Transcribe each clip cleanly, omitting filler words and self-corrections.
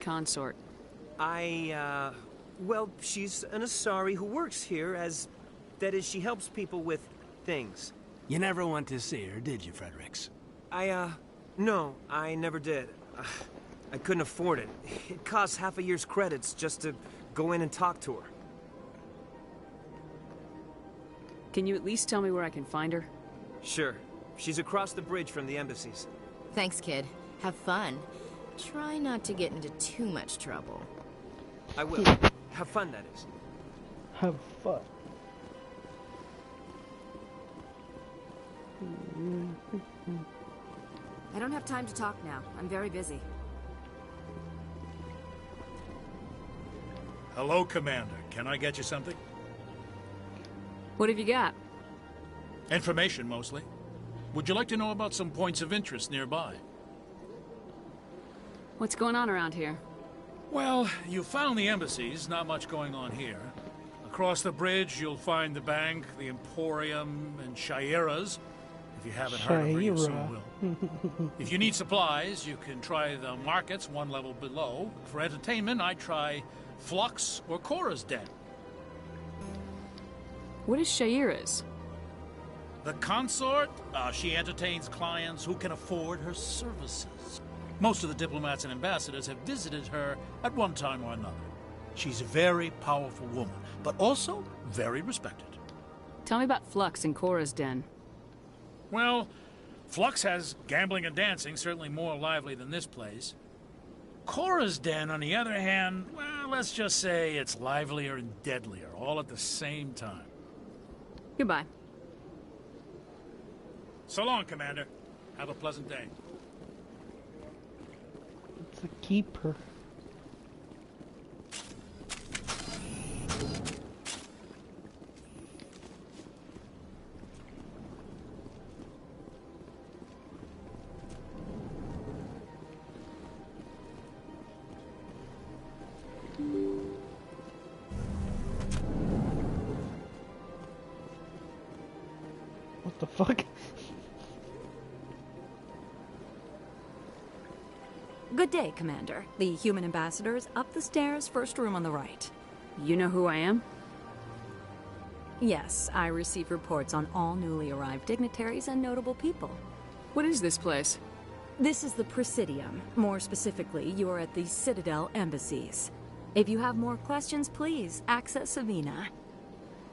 Consort. Well, she's an Asari who works here as... That is, she helps people with things. You never went to see her, did you, Fredericks? No, I never did. I couldn't afford it. It costs half a year's credits just to go in and talk to her. Can you at least tell me where I can find her? Sure. She's across the bridge from the embassies. Thanks, kid. Have fun. Try not to get into too much trouble. I will. Have fun, that is. Have fun. I don't have time to talk now. I'm very busy. Hello, Commander. Can I get you something? What have you got? Information, mostly. Would you like to know about some points of interest nearby? What's going on around here? Well, you found the embassies. Not much going on here. Across the bridge, you'll find the bank, the Emporium, and Shayera's. If you haven't heard of her, you soon will. If you need supplies, you can try the markets one level below. For entertainment, I'd try Flux or Cora's Den. What is Shayera's? The consort, she entertains clients who can afford her services. Most of the diplomats and ambassadors have visited her at one time or another. She's a very powerful woman, but also very respected. Tell me about Flux and Cora's Den. Well, Flux has gambling and dancing, certainly more lively than this place. Cora's Den, on the other hand, well, let's just say it's livelier and deadlier, all at the same time. Goodbye. So long, Commander. Have a pleasant day. It's a keeper. What the fuck? Good day, Commander. The human ambassador is up the stairs, first room on the right. You know who I am? Yes, I receive reports on all newly arrived dignitaries and notable people. What is this place? This is the Presidium. More specifically, you are at the Citadel embassies. If you have more questions, please access Avina.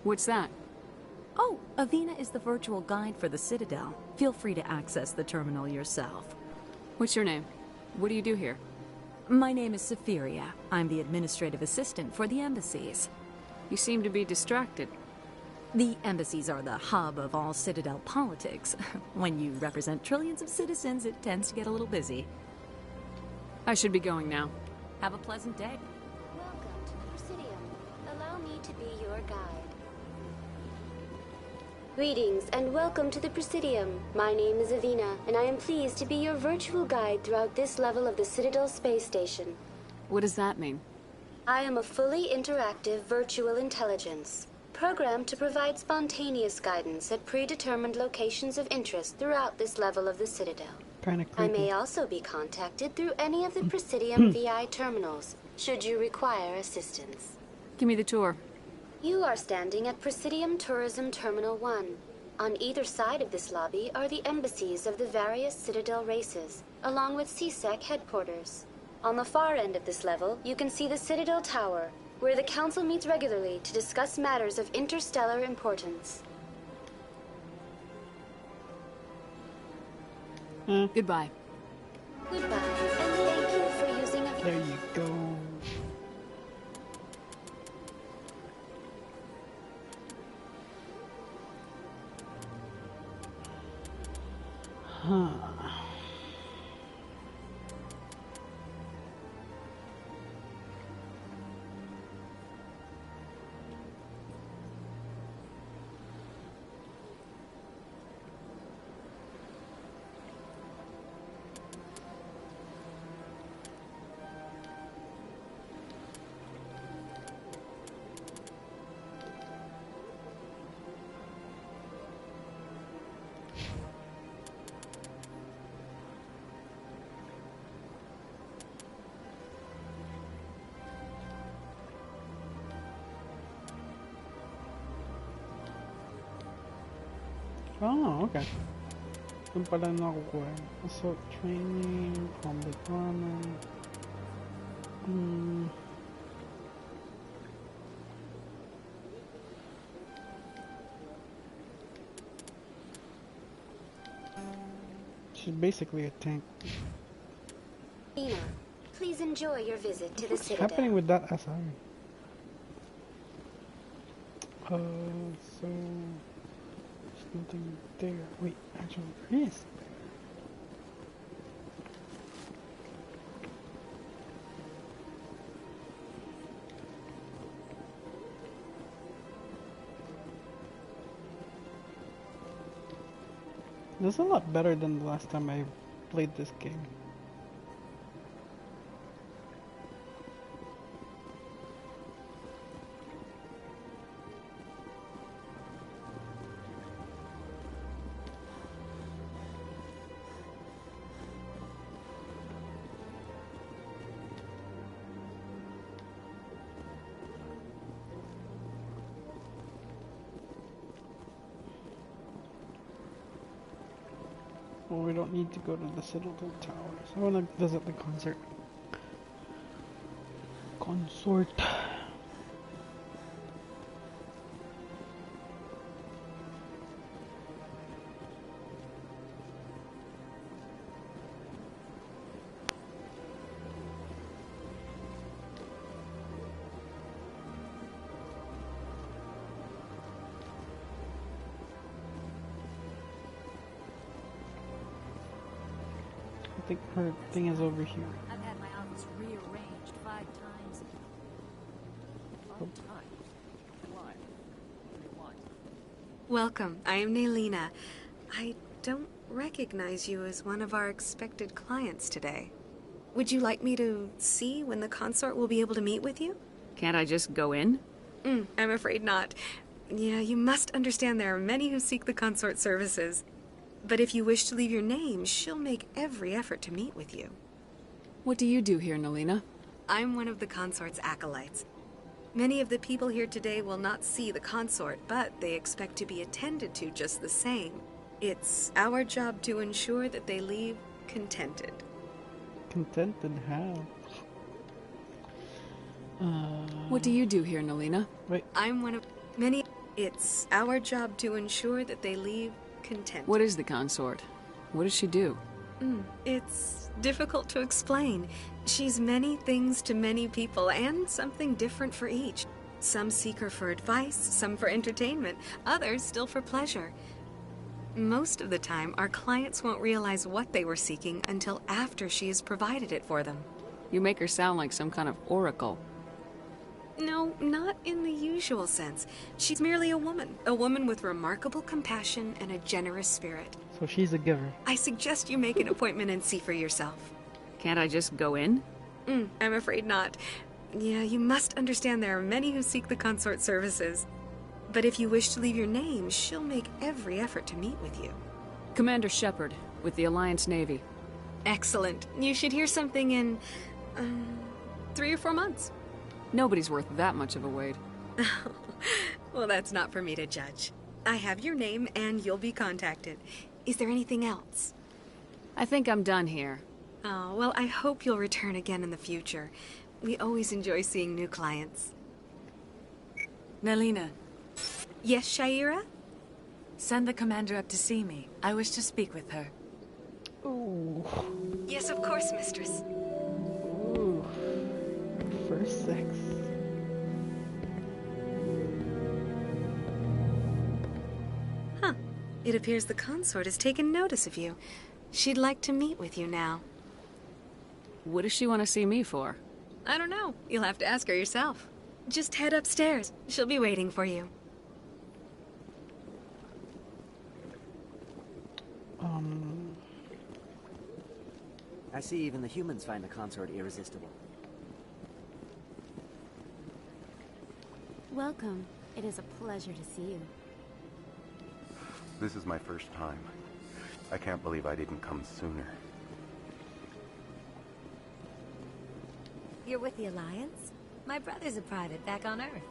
What's that? Oh, Avina is the virtual guide for the Citadel. Feel free to access the terminal yourself. What's your name? What do you do here? My name is Safiria. I'm the administrative assistant for the embassies. You seem to be distracted. The embassies are the hub of all Citadel politics. When you represent trillions of citizens, it tends to get a little busy. I should be going now. Have a pleasant day. Welcome to the Presidium. Allow me to be your guide. Greetings and welcome to the Presidium. My name is Avina, and I am pleased to be your virtual guide throughout this level of the Citadel space station. What does that mean? I am a fully interactive virtual intelligence, programmed to provide spontaneous guidance at predetermined locations of interest throughout this level of the Citadel. Kinda I creepy. may also be contacted through any of the Presidium VI terminals, should you require assistance. Give me the tour. You are standing at Presidium Tourism Terminal 1. On either side of this lobby are the embassies of the various Citadel races, along with CSEC headquarters. On the far end of this level, you can see the Citadel Tower, where the Council meets regularly to discuss matters of interstellar importance. Goodbye. Goodbye, and thank you for using a... There you go. Huh. Oh, okay. Doon pala nakukuha. Assault training, combat armor. She's basically a tank. Ina, please enjoy your visit to the What's Citadel. happening with that SR? So there's nothing there. Wait, actually there is. This is a lot better than the last time I played this game. Well, we don't need to go to the Citadel Towers. I want to visit the consort. I think her thing is over here. I've had my office rearranged 5 times. 5 times? Why? What do you want? Welcome. I am Naylina. I don't recognize you as one of our expected clients today. Would you like me to see when the consort will be able to meet with you? Can't I just go in? I'm afraid not. Yeah, you must understand there are many who seek the consort services. But if you wish to leave your name, she'll make every effort to meet with you. What do you do here, Nalina? I'm one of the consort's acolytes. Many of the people here today will not see the consort, but they expect to be attended to just the same. It's our job to ensure that they leave contented. Contented how? What do you do here, Nalina? Wait. I'm one of many. It's our job to ensure that they leave contented. What is the consort? What does she do? It's difficult to explain. She's many things to many people, and something different for each. Some seek her for advice, some for entertainment, others still for pleasure. Most of the time, our clients won't realize what they were seeking until after she has provided it for them. You make her sound like some kind of oracle. No, not in the usual sense. She's merely a woman with remarkable compassion and a generous spirit. So she's a giver. I suggest you make an appointment and see for yourself. Can't I just go in? I'm afraid not. Yeah, you must understand there are many who seek the consort services. But if you wish to leave your name, she'll make every effort to meet with you. Commander Shepard, with the Alliance Navy. Excellent. You should hear something in 3 or 4 months. Nobody's worth that much of a wait. Well, that's not for me to judge. I have your name and you'll be contacted. Is there anything else? I think I'm done here. Oh, well, I hope you'll return again in the future. We always enjoy seeing new clients. Nalina, Yes, Shaira? send the commander up to see me. I wish to speak with her. Ooh. Yes, of course, mistress. Ooh. First sex. Huh. It appears the consort has taken notice of you. She'd like to meet with you now. What does she want to see me for? I don't know. You'll have to ask her yourself. Just head upstairs. She'll be waiting for you. I see even the humans find the consort irresistible. Welcome. It is a pleasure to see you. This is my first time. I can't believe I didn't come sooner. You're with the Alliance? My brother's a private back on Earth.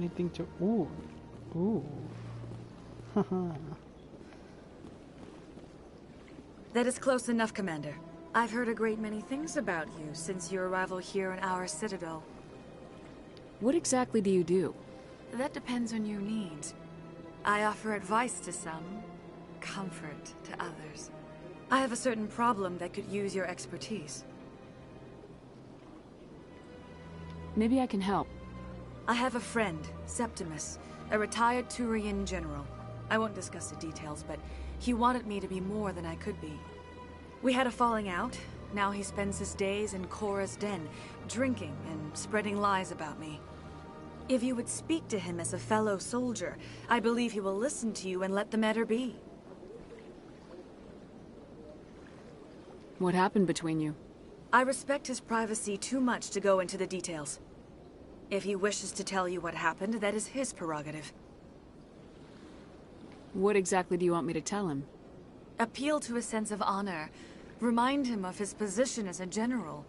anything to... Ooh. Ooh. Haha. That is close enough, Commander. I've heard a great many things about you since your arrival here in our citadel. What exactly do you do? That depends on your needs. I offer advice to some, comfort to others. I have a certain problem that could use your expertise. Maybe I can help. I have a friend, Septimus, a retired Turian general. I won't discuss the details, but he wanted me to be more than I could be. We had a falling out. Now he spends his days in Cora's den, drinking and spreading lies about me. If you would speak to him as a fellow soldier, I believe he will listen to you and let the matter be. What happened between you? I respect his privacy too much to go into the details. If he wishes to tell you what happened, that is his prerogative. What exactly do you want me to tell him? Appeal to his sense of honor. Remind him of his position as a general.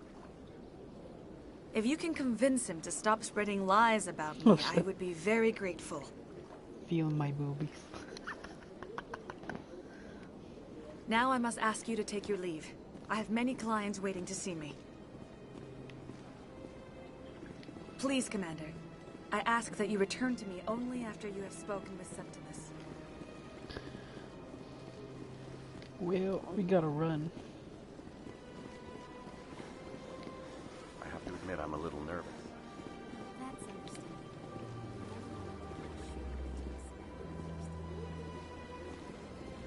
If you can convince him to stop spreading lies about me, I would be very grateful. Feel my boobies. Now I must ask you to take your leave. I have many clients waiting to see me. Please, Commander. I ask that you return to me only after you have spoken with Septimus. Well, we gotta run. I have to admit I'm a little nervous. That's understandable.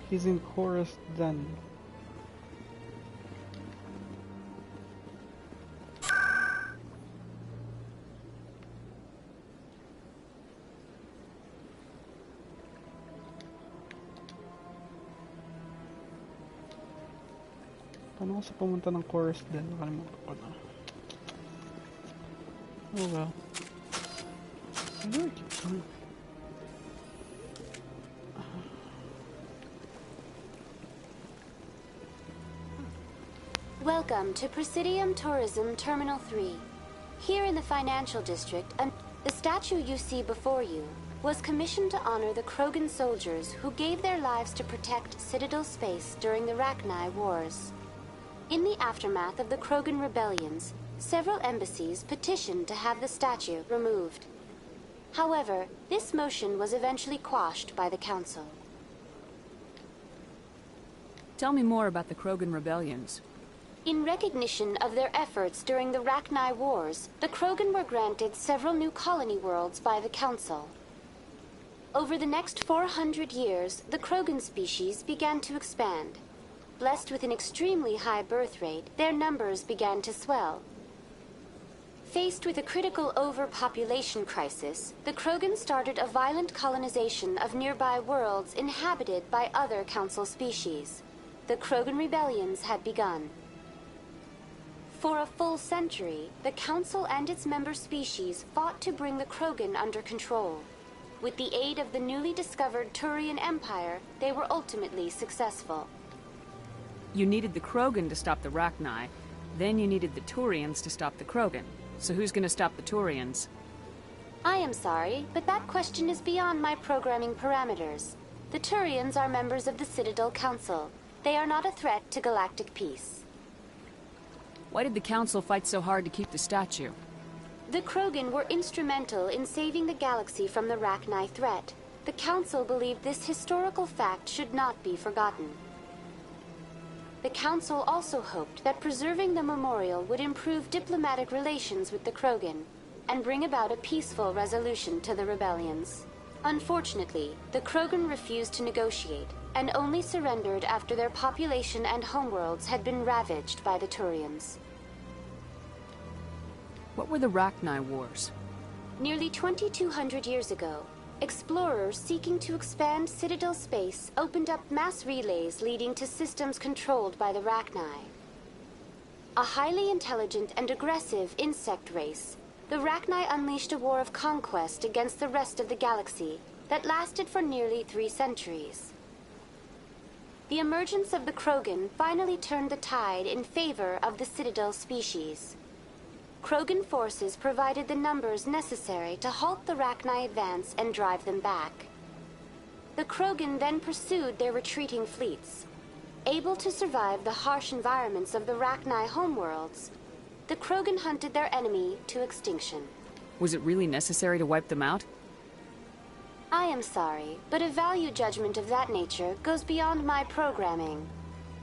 He's in chorus then. Paano kasi pumunta ng chorus din? Nakalimutan ko na. Oh well. Why do I keep going? Welcome to Presidium Tourism Terminal 3. Here in the financial district, the statue you see before you was commissioned to honor the Krogan soldiers who gave their lives to protect Citadel space during the Rachni Wars. In the aftermath of the Krogan rebellions, several embassies petitioned to have the statue removed. However, this motion was eventually quashed by the Council. Tell me more about the Krogan rebellions. In recognition of their efforts during the Rachni Wars, the Krogan were granted several new colony worlds by the Council. Over the next 400 years, the Krogan species began to expand. Blessed with an extremely high birth rate, their numbers began to swell. Faced with a critical overpopulation crisis, the Krogan started a violent colonization of nearby worlds inhabited by other Council species. The Krogan rebellions had begun. For a full century, the Council and its member species fought to bring the Krogan under control. With the aid of the newly discovered Turian Empire, they were ultimately successful. You needed the Krogan to stop the Rachni, then you needed the Turians to stop the Krogan. So who's gonna stop the Turians? I am sorry, but that question is beyond my programming parameters. The Turians are members of the Citadel Council. They are not a threat to galactic peace. Why did the Council fight so hard to keep the statue? The Krogan were instrumental in saving the galaxy from the Rachni threat. The Council believed this historical fact should not be forgotten. The Council also hoped that preserving the memorial would improve diplomatic relations with the Krogan and bring about a peaceful resolution to the rebellions. Unfortunately, the Krogan refused to negotiate and only surrendered after their population and homeworlds had been ravaged by the Turians. What were the Rachni Wars? Nearly 2,200 years ago, explorers seeking to expand Citadel space opened up mass relays leading to systems controlled by the Rachni. A highly intelligent and aggressive insect race, the Rachni unleashed a war of conquest against the rest of the galaxy that lasted for nearly 3 centuries. The emergence of the Krogan finally turned the tide in favor of the Citadel species. Krogan forces provided the numbers necessary to halt the Rachni advance and drive them back. The Krogan then pursued their retreating fleets. Able to survive the harsh environments of the Rachni homeworlds, the Krogan hunted their enemy to extinction. Was it really necessary to wipe them out? I am sorry, but a value judgment of that nature goes beyond my programming.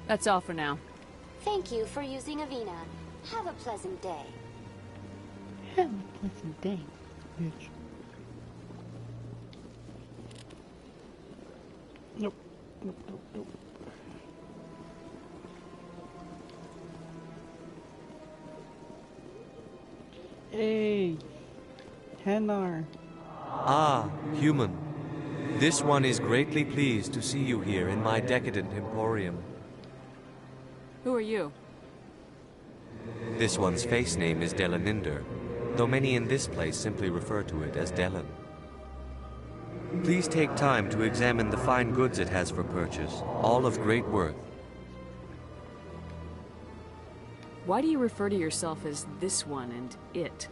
That's all for now. Thank you for using Avina. Have a pleasant day. Have a pleasant day, bitch. Nope. Nope, nope, nope. Hey, Hanar. Ah, human. This one is greatly pleased to see you here in my decadent emporium. Who are you? This one's face name is Delaninder, though many in this place simply refer to it as Delan. Please take time to examine the fine goods it has for purchase, all of great worth. Why do you refer to yourself as this one and it?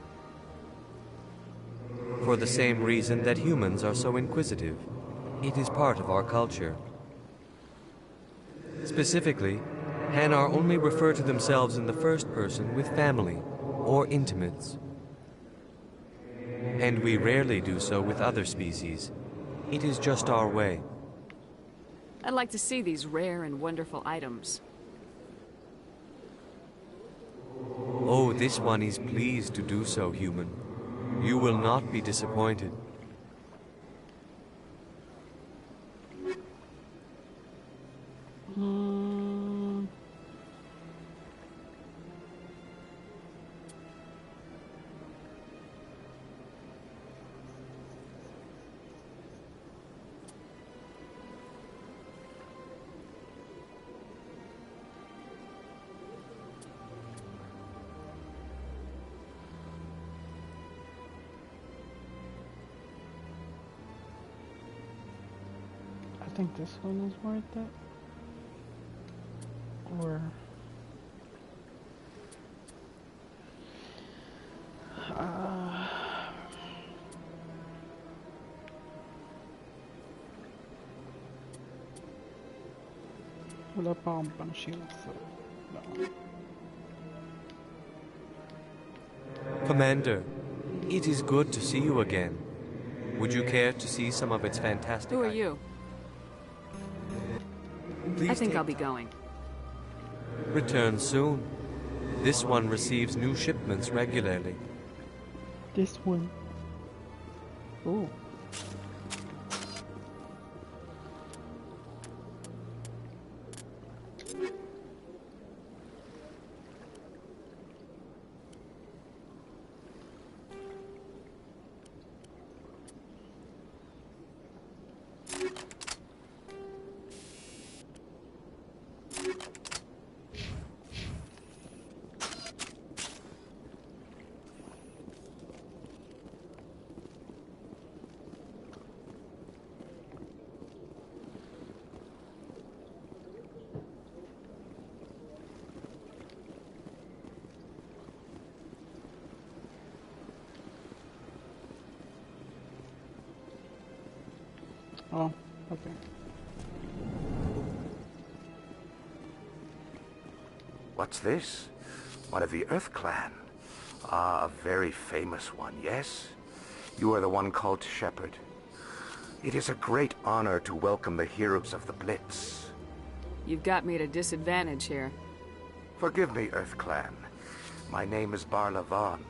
For the same reason that humans are so inquisitive. It is part of our culture. Specifically, Hanar only refer to themselves in the first person with family or intimates. And we rarely do so with other species. It is just our way. I'd like to see these rare and wonderful items. Oh, this one is pleased to do so, human. You will not be disappointed. I think this one is worth it. Or... wala pa akong pang shield, so... no. Commander, it is good to see you again. Would you care to see some of its fantastic... Who are you? Please I think I'll be going. Return soon. This one receives new shipments regularly. This one. Oh. Oh, okay. What's this? One of the Earth Clan. Ah, a very famous one, yes? You are the one called Shepherd. It is a great honor to welcome the heroes of the Blitz. You've got me at a disadvantage here. Forgive me, Earth Clan. My name is Barla Vaughn.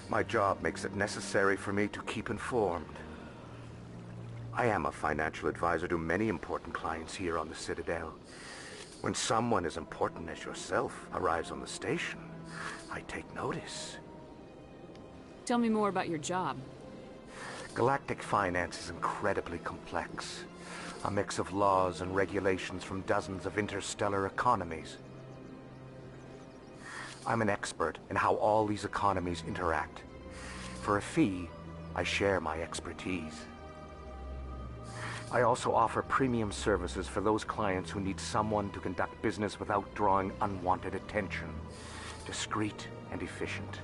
My job makes it necessary for me to keep informed. I am a financial advisor to many important clients here on the Citadel. When someone as important as yourself arrives on the station, I take notice. Tell me more about your job. Galactic finance is incredibly complex. A mix of laws and regulations from dozens of interstellar economies. I'm an expert in how all these economies interact. For a fee, I share my expertise. I also offer premium services for those clients who need someone to conduct business without drawing unwanted attention. Discreet and efficient.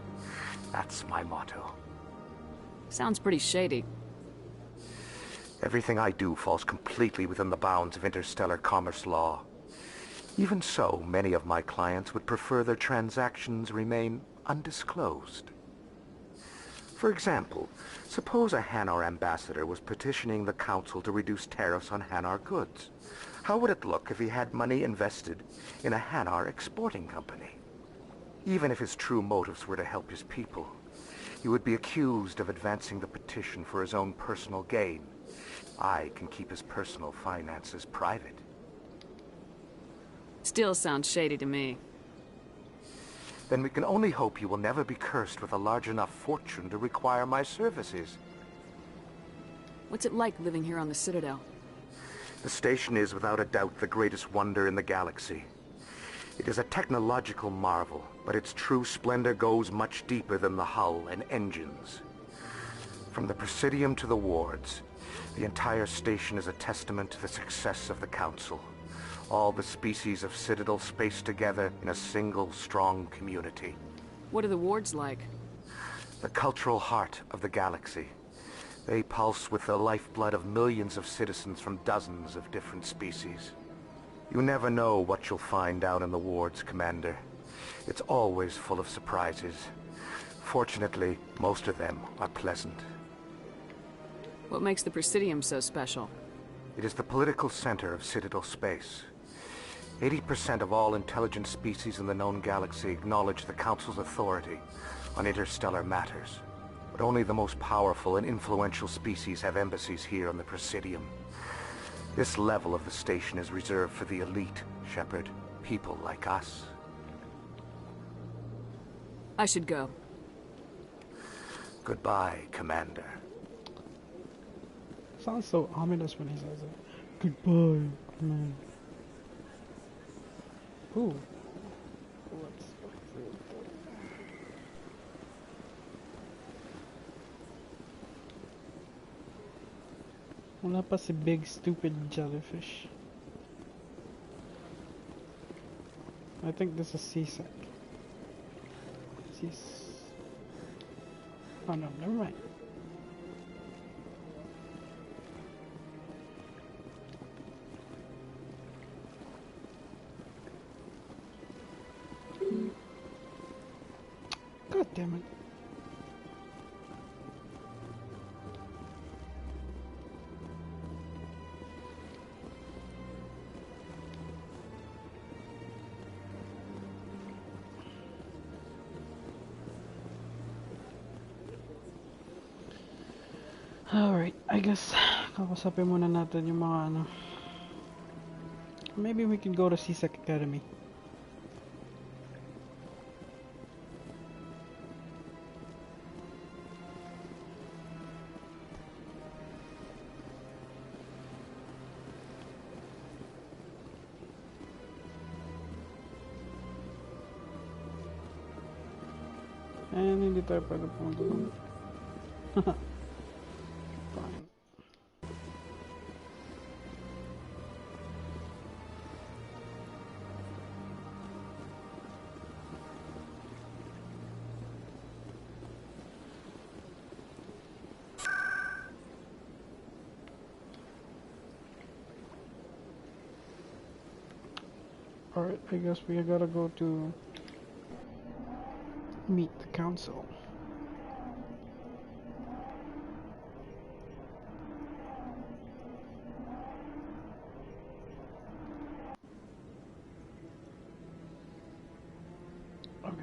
That's my motto. Sounds pretty shady. Everything I do falls completely within the bounds of interstellar commerce law. Even so, many of my clients would prefer their transactions remain undisclosed. For example, suppose a Hanar ambassador was petitioning the council to reduce tariffs on Hanar goods. How would it look if he had money invested in a Hanar exporting company? Even if his true motives were to help his people, he would be accused of advancing the petition for his own personal gain. I can keep his personal finances private. Still sounds shady to me. Then we can only hope you will never be cursed with a large enough fortune to require my services. What's it like living here on the Citadel? The station is without a doubt the greatest wonder in the galaxy. It is a technological marvel, but its true splendor goes much deeper than the hull and engines. From the Presidium to the wards, the entire station is a testament to the success of the Council. All the species of Citadel spaced together in a single, strong community. What are the wards like? The cultural heart of the galaxy. They pulse with the lifeblood of millions of citizens from dozens of different species. You never know what you'll find down in the wards, Commander. It's always full of surprises. Fortunately, most of them are pleasant. What makes the Presidium so special? It is the political center of Citadel space. 80% of all intelligent species in the known galaxy acknowledge the Council's authority on interstellar matters. But only the most powerful and influential species have embassies here on the Presidium. This level of the station is reserved for the elite, Shepard. People like us. I should go. Goodbye, Commander. Sounds so ominous when he says it. Goodbye, man. Ooh. Let's go through it. Wala pa si big stupid jellyfish. I think this is CSEC. Oh no, never mind. God damn it. Alright, I guess kakasapin muna natin yung mga ano. Maybe we can go to CSEC Academy. And hindi tayo pwede pumunta doon. Fine. Alright, I guess we gotta go to meet the council. Okay.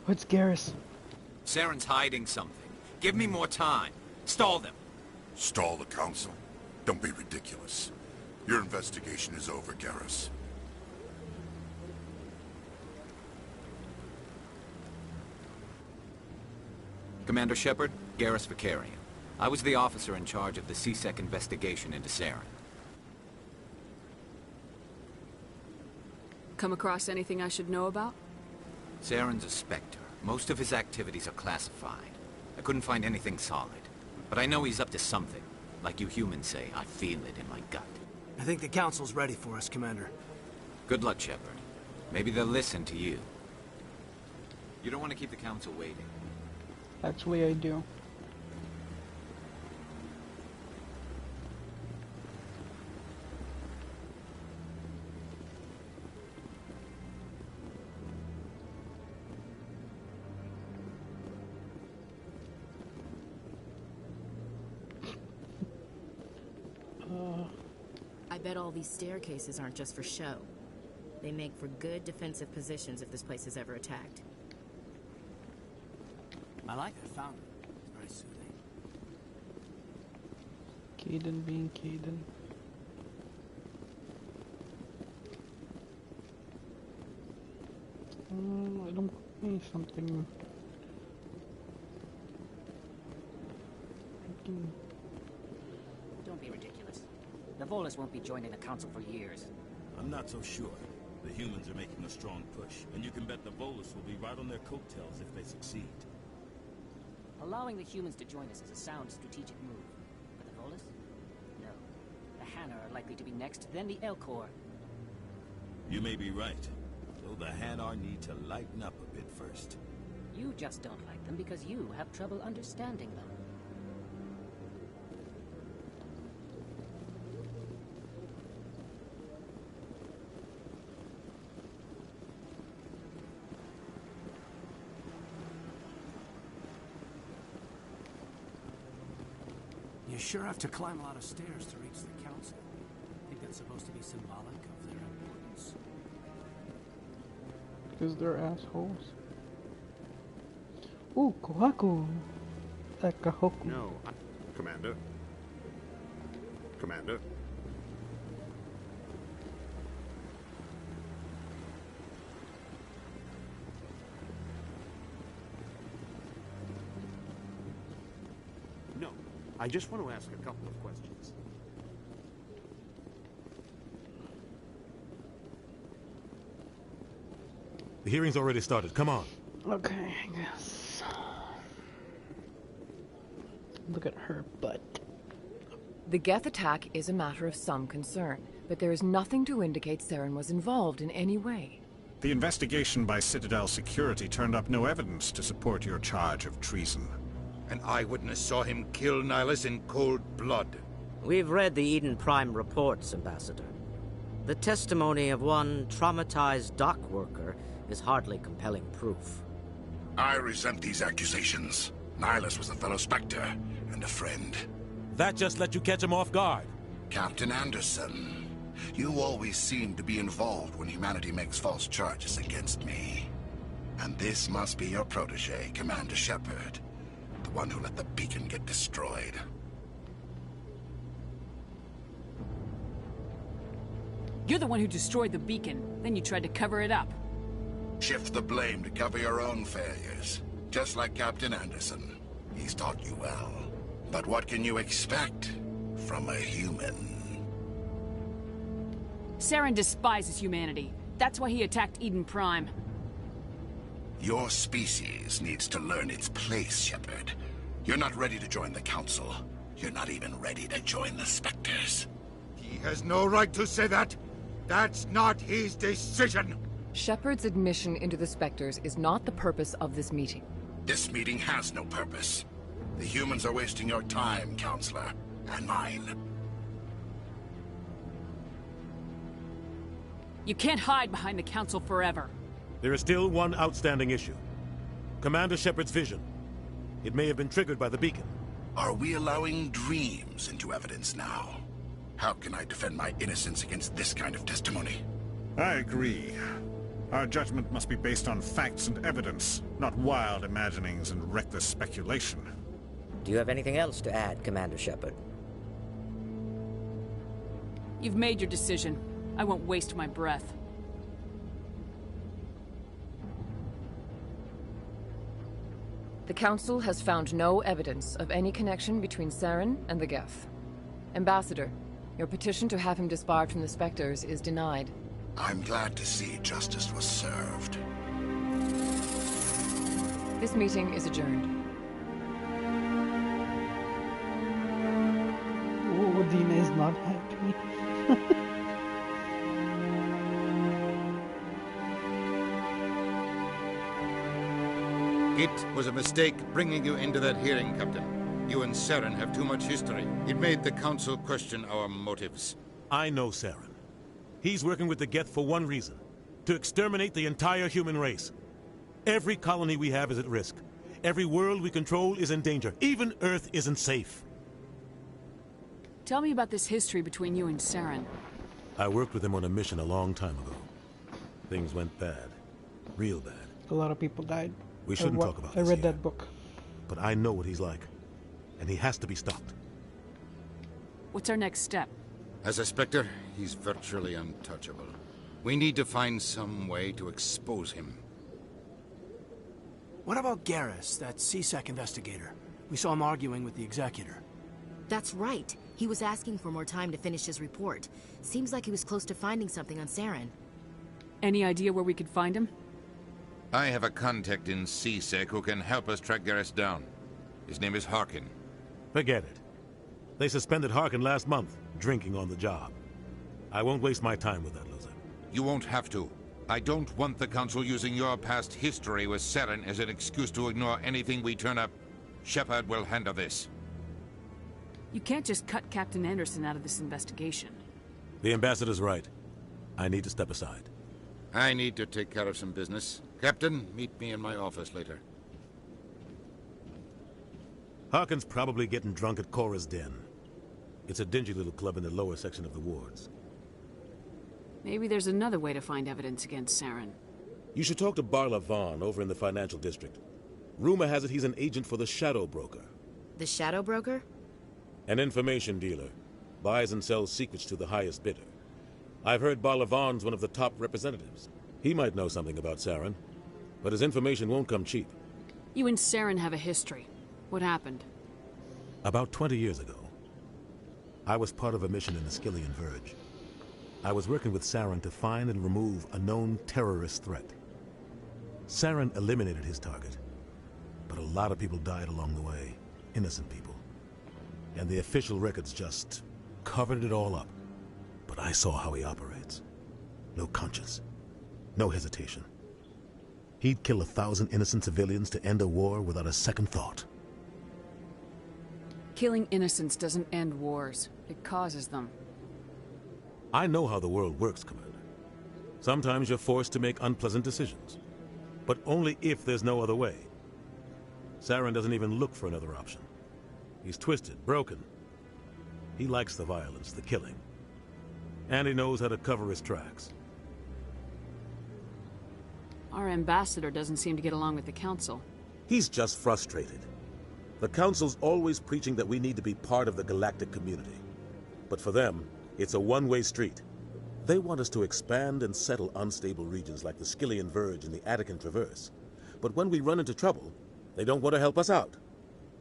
What's Garrus? Saren's hiding something. Give me more time. Stall them. Stall the council? Don't be ridiculous. Your investigation is over, Garrus. Commander Shepard, Garrus Vicarian. I was the officer in charge of the CSEC investigation into Saren. Come across anything I should know about? Saren's a Spectre. Most of his activities are classified. I couldn't find anything solid. But I know he's up to something. Like you humans say, I feel it in my gut. I think the Council's ready for us, Commander. Good luck, Shepard. Maybe they'll listen to you. You don't want to keep the council waiting. Actually, I do. I bet all these staircases aren't just for show. They make for good defensive positions if this place is ever attacked. I like that fountain. It's very soothing. Caden being Caden. Alam ko may something. Don't be ridiculous. The Volus won't be joining the council for years. I'm not so sure. The humans are making a strong push, and you can bet the Volus will be right on their coattails if they succeed. Allowing the humans to join us is a sound strategic move. But the Volus? No. The Hanna are likely to be next, then the Elcor. You may be right, though the Hanar need to lighten up a bit first. You just don't like them because you have trouble understanding them. You sure have to climb a lot of stairs to reach the council. I think that's supposed to be symbolic of their importance. Because they're assholes. Ooh, Kohaku. Takahoku. No, Commander. Commander. No, I just want to ask a couple of questions. The hearing's already started. Come on. Okay, I guess. Look at her butt. The Geth attack is a matter of some concern, but there is nothing to indicate Saren was involved in any way. The investigation by Citadel Security turned up no evidence to support your charge of treason. An eyewitness saw him kill Nihilus in cold blood. We've read the Eden Prime reports, Ambassador. The testimony of one traumatized dock worker is hardly compelling proof. I resent these accusations. Nihilus was a fellow Spectre and a friend. That just let you catch him off guard. Captain Anderson, you always seem to be involved when humanity makes false charges against me. And this must be your protege, Commander Shepard. The one who let the beacon get destroyed. You're the one who destroyed the beacon, then you tried to cover it up. Shift the blame to cover your own failures. Just like Captain Anderson. He's taught you well. But what can you expect from a human? Saren despises humanity. That's why he attacked Eden Prime. Your species needs to learn its place, Shepard. You're not ready to join the Council. You're not even ready to join the Spectres. He has no right to say that. That's not his decision. Shepard's admission into the Spectres is not the purpose of this meeting. This meeting has no purpose. The humans are wasting your time, Counselor, and mine. You can't hide behind the Council forever. There is still one outstanding issue. Commander Shepard's vision. It may have been triggered by the beacon. Are we allowing dreams into evidence now? How can I defend my innocence against this kind of testimony? I agree. Our judgment must be based on facts and evidence, not wild imaginings and reckless speculation. Do you have anything else to add, Commander Shepard? You've made your decision. I won't waste my breath. The Council has found no evidence of any connection between Saren and the Geth. Ambassador, your petition to have him disbarred from the Spectres is denied. I'm glad to see justice was served. This meeting is adjourned. Oh, Dina is not happy. It was a mistake bringing you into that hearing, Captain. You and Saren have too much history. It made the Council question our motives. I know Saren. He's working with the Geth for one reason. To exterminate the entire human race. Every colony we have is at risk. Every world we control is in danger. Even Earth isn't safe. Tell me about this history between you and Saren. I worked with him on a mission a long time ago. Things went bad. Real bad. A lot of people died. We shouldn't talk about this I read here. that book. But I know what he's like. And he has to be stopped. What's our next step? As a Spectre, he's virtually untouchable. We need to find some way to expose him. What about Garrus, that CSEC investigator? We saw him arguing with the Executor. That's right. He was asking for more time to finish his report. Seems like he was close to finding something on Saren. Any idea where we could find him? I have a contact in CSEC who can help us track Garrus down. His name is Harkin. Forget it. They suspended Harkin last month, drinking on the job. I won't waste my time with that loser. You won't have to. I don't want the Council using your past history with Saren as an excuse to ignore anything we turn up. Shepard will handle this. You can't just cut Captain Anderson out of this investigation. The Ambassador's right. I need to step aside. I need to take care of some business. Captain, meet me in my office later. Harkin's probably getting drunk at Cora's Den. It's a dingy little club in the lower section of the wards. Maybe there's another way to find evidence against Saren. You should talk to Barla Vaughn over in the financial district. Rumor has it he's an agent for the Shadow Broker. The Shadow Broker? An information dealer. Buys and sells secrets to the highest bidder. I've heard Barla Vaughn's one of the top representatives. He might know something about Saren, but his information won't come cheap. You and Saren have a history. What happened? About 20 years ago, I was part of a mission in the Skillian Verge. I was working with Saren to find and remove a known terrorist threat. Saren eliminated his target, but a lot of people died along the way, innocent people. And the official records just covered it all up. But I saw how he operates. No conscience, no hesitation. He'd kill 1,000 innocent civilians to end a war without a second thought. Killing innocents doesn't end wars. It causes them. I know how the world works, Commander. Sometimes you're forced to make unpleasant decisions, but only if there's no other way. Saren doesn't even look for another option. He's twisted, broken. He likes the violence, the killing. And he knows how to cover his tracks. Our ambassador doesn't seem to get along with the Council. He's just frustrated. The Council's always preaching that we need to be part of the galactic community. But for them, it's a one-way street. They want us to expand and settle unstable regions like the Skillian Verge and the Attican Traverse. But when we run into trouble, they don't want to help us out.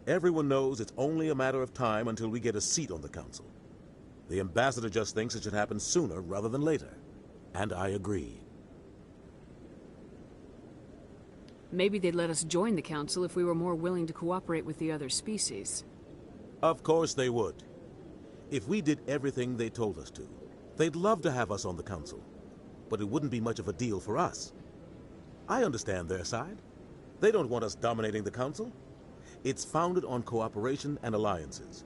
Everyone knows it's only a matter of time until we get a seat on the Council. The Ambassador just thinks it should happen sooner rather than later. And I agree. Maybe they'd let us join the Council if we were more willing to cooperate with the other species. Of course they would. If we did everything they told us to, they'd love to have us on the Council. But it wouldn't be much of a deal for us. I understand their side. They don't want us dominating the Council. It's founded on cooperation and alliances.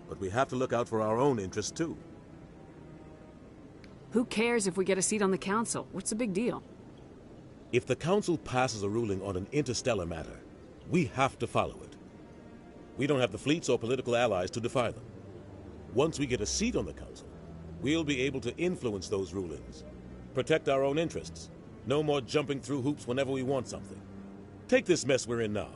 But we have to look out for our own interests, too. Who cares if we get a seat on the Council? What's the big deal? If the Council passes a ruling on an interstellar matter, we have to follow it. We don't have the fleets or political allies to defy them. Once we get a seat on the Council, we'll be able to influence those rulings, protect our own interests. No more jumping through hoops whenever we want something. Take this mess we're in now.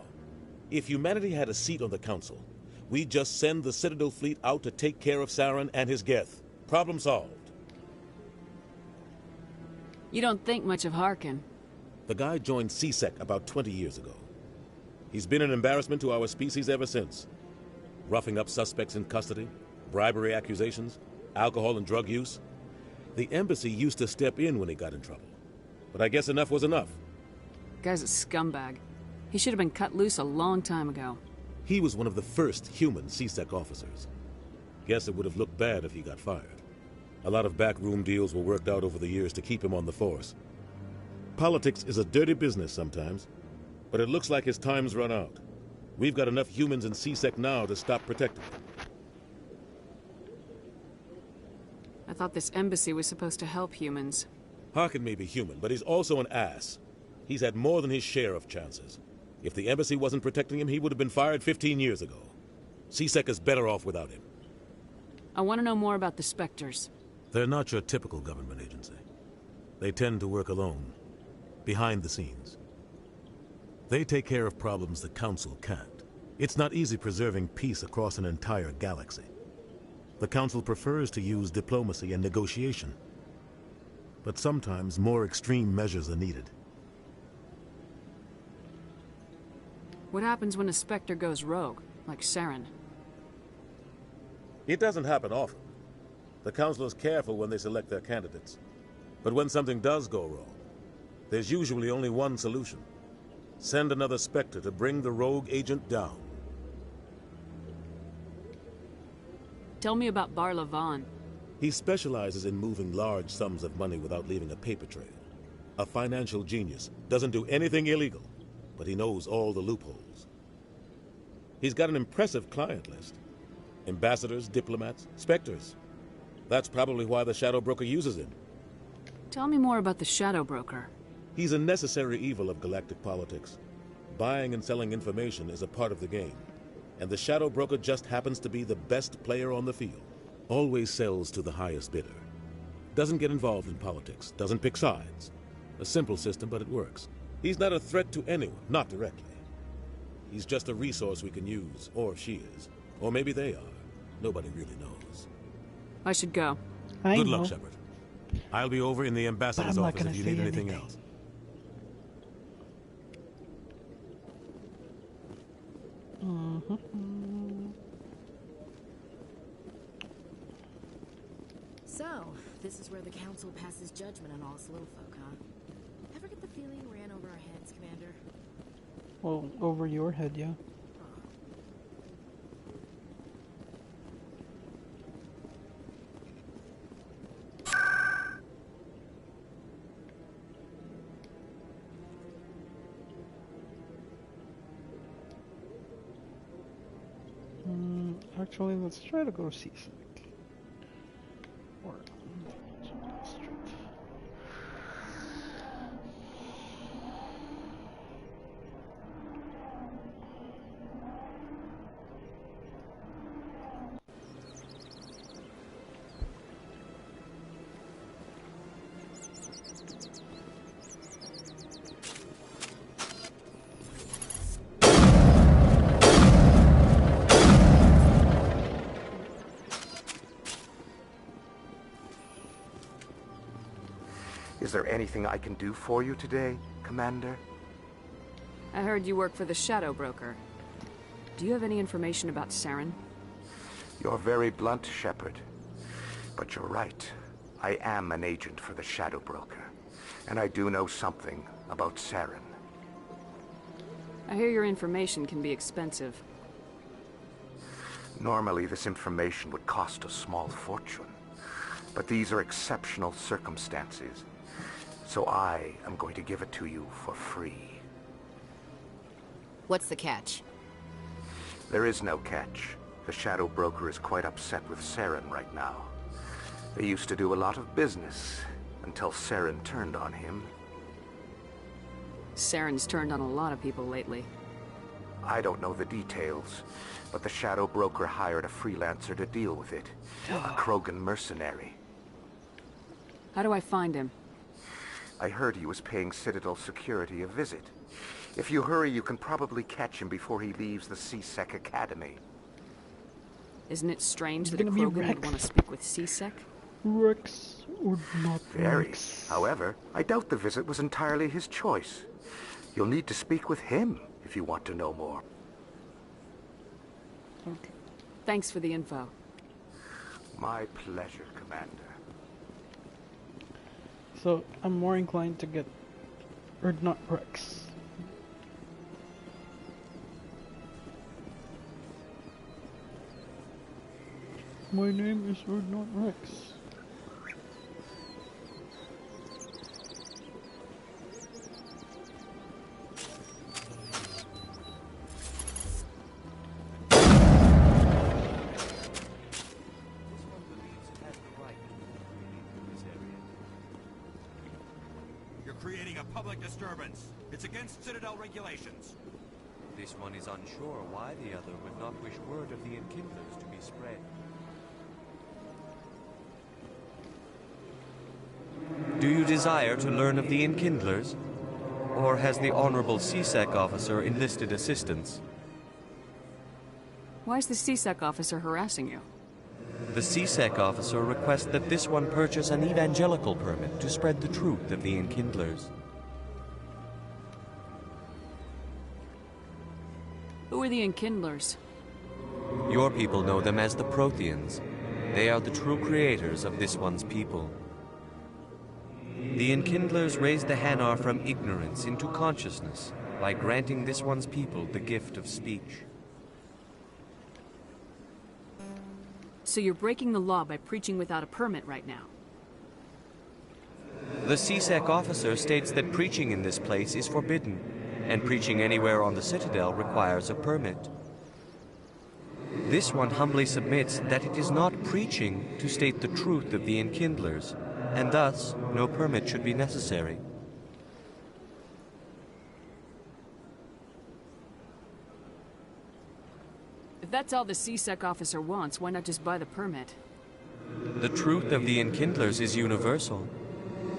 If humanity had a seat on the Council, we'd just send the Citadel fleet out to take care of Saren and his Geth. Problem solved. You don't think much of Harkin. The guy joined CSEC about 20 years ago. He's been an embarrassment to our species ever since. Roughing up suspects in custody, bribery accusations, alcohol and drug use. The embassy used to step in when he got in trouble. But I guess enough was enough. Guy's a scumbag. He should have been cut loose a long time ago. He was one of the first human CSEC officers. Guess it would have looked bad if he got fired. A lot of backroom deals were worked out over the years to keep him on the force. Politics is a dirty business sometimes, but it looks like his time's run out. We've got enough humans in C-Sec now to stop protecting him. I thought this embassy was supposed to help humans. Harkin may be human, but he's also an ass. He's had more than his share of chances. If the embassy wasn't protecting him, he would have been fired 15 years ago. C-Sec is better off without him. I want to know more about the Spectres. They're not your typical government agency. They tend to work alone, behind the scenes. They take care of problems the Council can't. It's not easy preserving peace across an entire galaxy. The Council prefers to use diplomacy and negotiation. But sometimes more extreme measures are needed. What happens when a Spectre goes rogue, like Saren? It doesn't happen often. The Council is careful when they select their candidates. But when something does go wrong, there's usually only one solution. Send another Spectre to bring the rogue agent down. Tell me about Barla Vaughn. He specializes in moving large sums of money without leaving a paper trail. A financial genius, doesn't do anything illegal, but he knows all the loopholes. He's got an impressive client list. Ambassadors, diplomats, Spectres. That's probably why the Shadow Broker uses him. Tell me more about the Shadow Broker. He's a necessary evil of galactic politics. Buying and selling information is a part of the game. And the Shadow Broker just happens to be the best player on the field. Always sells to the highest bidder. Doesn't get involved in politics. Doesn't pick sides. A simple system, but it works. He's not a threat to anyone, not directly. He's just a resource we can use, or she is. Or maybe they are. Nobody really knows. I should go. Good luck, Shepard. I'll be over in the ambassador's office if you need anything else. So, this is where the Council passes judgment on all us little folk, huh? Ever get the feeling we're in over our heads, Commander? Well, over your head, yeah. Actually, let's try to go C-Sec. Or straight. Is there anything I can do for you today, Commander? I heard you work for the Shadow Broker. Do you have any information about Saren? You're very blunt, Shepard. But you're right. I am an agent for the Shadow Broker. And I do know something about Saren. I hear your information can be expensive. Normally, this information would cost a small fortune. But these are exceptional circumstances. So I am going to give it to you for free. What's the catch? There is no catch. The Shadow Broker is quite upset with Saren right now. They used to do a lot of business until Saren turned on him. Saren's turned on a lot of people lately. I don't know the details, but the Shadow Broker hired a freelancer to deal with it. A Krogan mercenary. How do I find him? I heard he was paying Citadel security a visit. If you hurry, you can probably catch him before he leaves the C-Sec Academy. Isn't it strange that a Krogan would want to speak with C-Sec? Rex or not Very. Rex? However, I doubt the visit was entirely his choice. You'll need to speak with him if you want to know more. Okay. Thanks for the info. My pleasure, Commander. So, I'm more inclined to get Urdnot Rex. My name is Urdnot Rex. disturbance. It's against Citadel regulations. This one is unsure why the other would not wish word of the Enkindlers to be spread. Do you desire to learn of the Enkindlers? Or has the Honorable CSEC officer enlisted assistance? Why is the CSEC officer harassing you? The CSEC officer requests that this one purchase an evangelical permit to spread the truth of the Enkindlers. Who are the Enkindlers? Your people know them as the Protheans. They are the true creators of this one's people. The Enkindlers raised the Hanar from ignorance into consciousness by granting this one's people the gift of speech. So you're breaking the law by preaching without a permit right now? The CSEC officer states that preaching in this place is forbidden, and preaching anywhere on the Citadel requires a permit. This one humbly submits that it is not preaching to state the truth of the Enkindlers, and thus no permit should be necessary. If that's all the CSEC officer wants, why not just buy the permit? The truth of the Enkindlers is universal.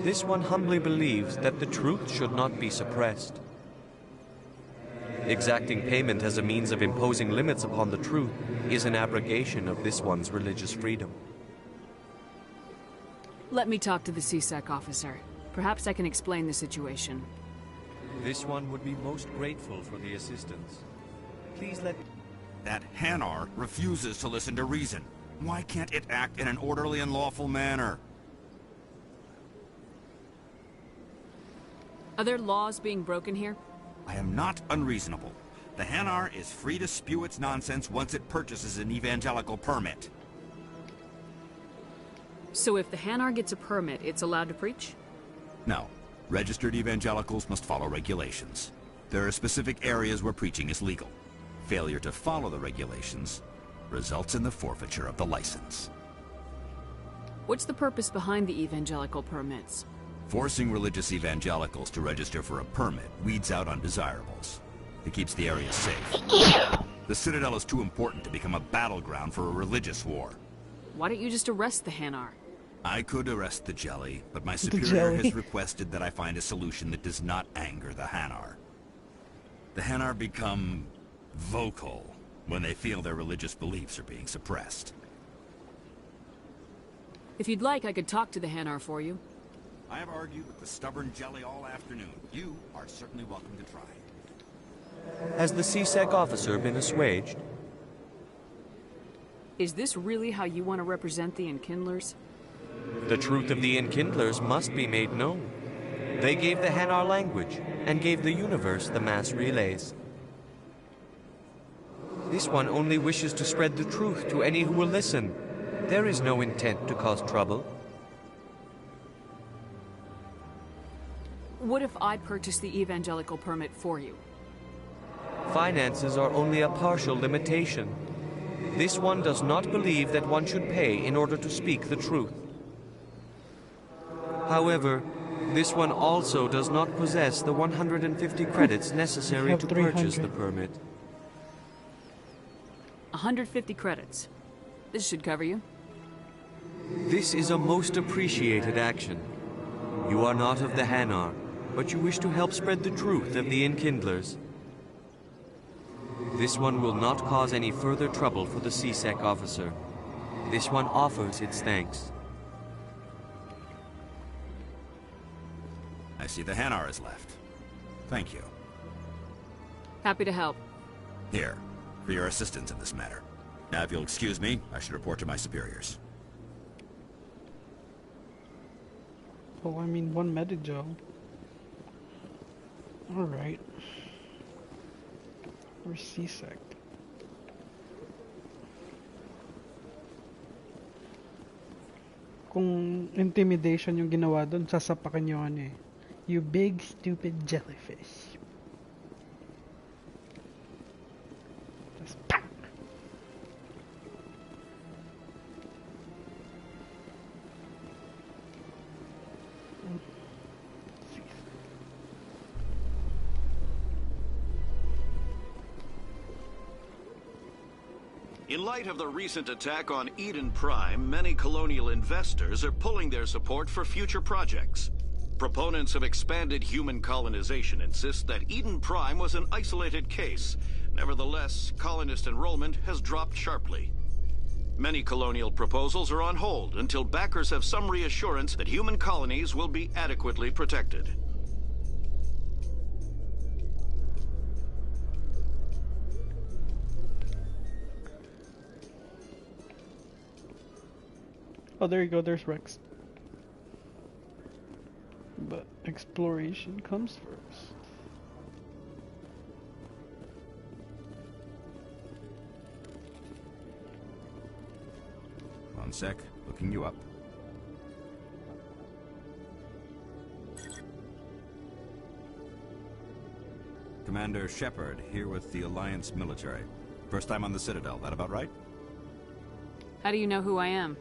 This one humbly believes that the truth should not be suppressed. Exacting payment as a means of imposing limits upon the truth is an abrogation of this one's religious freedom. Let me talk to the CSEC officer. Perhaps I can explain the situation. This one would be most grateful for the assistance. Please let... That Hanar refuses to listen to reason. Why can't it act in an orderly and lawful manner? Are there laws being broken here? I am not unreasonable. The Hanar is free to spew its nonsense once it purchases an evangelical permit. So if the Hanar gets a permit, it's allowed to preach? No. Registered evangelicals must follow regulations. There are specific areas where preaching is legal. Failure to follow the regulations results in the forfeiture of the license. What's the purpose behind the evangelical permits? Forcing religious evangelicals to register for a permit weeds out undesirables. It keeps the area safe. The Citadel is too important to become a battleground for a religious war. Why don't you just arrest the Hanar? I could arrest the Jelly, but my superior has requested that I find a solution that does not anger the Hanar. The Hanar become vocal when they feel their religious beliefs are being suppressed. If you'd like, I could talk to the Hanar for you. I have argued with the stubborn Jelly all afternoon. You are certainly welcome to try. Has the CSEC officer been assuaged? Is this really how you want to represent the Enkindlers? The truth of the Enkindlers must be made known. They gave the Hanar language, and gave the universe the mass relays. This one only wishes to spread the truth to any who will listen. There is no intent to cause trouble. What if I purchase the evangelical permit for you? Finances are only a partial limitation. This one does not believe that one should pay in order to speak the truth. However, this one also does not possess the 150 credits necessary to purchase the permit. 150 credits. This should cover you. This is a most appreciated action. You are not of the Hanar, but you wish to help spread the truth of the Enkindlers. This one will not cause any further trouble for the CSEC officer. This one offers its thanks. I see the Hanar is left. Thank you. Happy to help. Here, for your assistance in this matter. Now, if you'll excuse me, I should report to my superiors. Oh, I mean, one medic job. Alright. Or CSEC. Kung intimidation yung ginawa doon, sasapakan yung ano eh. You big stupid jellyfish. Tapos, ¡pam! In light of the recent attack on Eden Prime, many colonial investors are pulling their support for future projects. Proponents of expanded human colonization insist that Eden Prime was an isolated case. Nevertheless, colonist enrollment has dropped sharply. Many colonial proposals are on hold until backers have some reassurance that human colonies will be adequately protected. Oh, there you go, there's Rex. But exploration comes first. One sec, looking you up. Commander Shepard, here with the Alliance military. First time on the Citadel, that about right? How do you know who I am?